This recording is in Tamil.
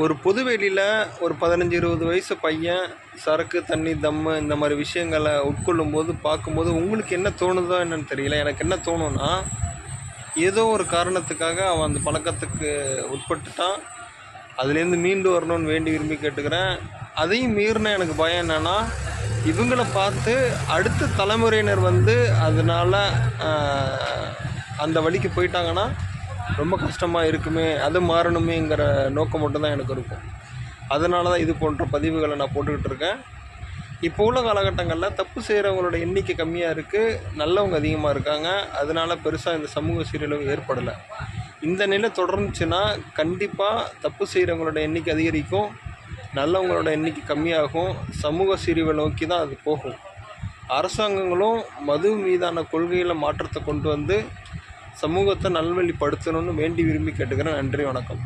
ஒரு பொது வெளியில் ஒரு 15-20 வயசு பையன் சரக்கு, தண்ணி, தம்மு இந்த மாதிரி விஷயங்களை உட்கொள்ளும்போது பார்க்கும்போது உங்களுக்கு என்ன தோணுதோ என்னன்னு தெரியல. எனக்கு என்ன தோணுன்னா, ஏதோ ஒரு காரணத்துக்காக அவன் அந்த பழக்கத்துக்கு உட்பட்டுட்டான். அதுலேருந்து மீண்டு வரணும்னு வேண்டி விரும்பி கேட்டுக்கிறேன். அதையும் மீறின எனக்கு பயம் என்னென்னா, இவங்கள பார்த்து அடுத்த தலைமுறையினர் அதனால் அந்த வழிக்கு போயிட்டாங்கன்னா ரொம்ப கஷ்டமாக இருக்குமே, அது மாறணுமேங்கிற நோக்கம் மட்டும்தான் எனக்கு இருக்கும். அதனால தான் இது போன்ற பதிவுகளை நான் போட்டுக்கிட்டு இருக்கேன். இப்போ உள்ள காலகட்டங்களில் தப்பு செய்கிறவங்களோட எண்ணிக்கை கம்மியாக இருக்குது, நல்லவங்க அதிகமாக இருக்காங்க. அதனால பெருசாக இந்த சமூக சீரழிவு ஏற்படலை. இந்த நிலை தொடர்ந்துச்சுன்னா கண்டிப்பாக தப்பு செய்கிறவங்களோட எண்ணிக்கை அதிகரிக்கும், நல்லவங்களோட எண்ணிக்கை கம்மியாகும். சமூக சீரழிவை நோக்கி தான் அது போகும். அரசாங்கங்களும் மது மீதான கொள்கையில் மாற்றத்தை கொண்டு சமூகத்தை நல்வழிப்படுத்தணும்னு வேண்டி விரும்பி கேட்டுக்கிறேன். நன்றி, வணக்கம்.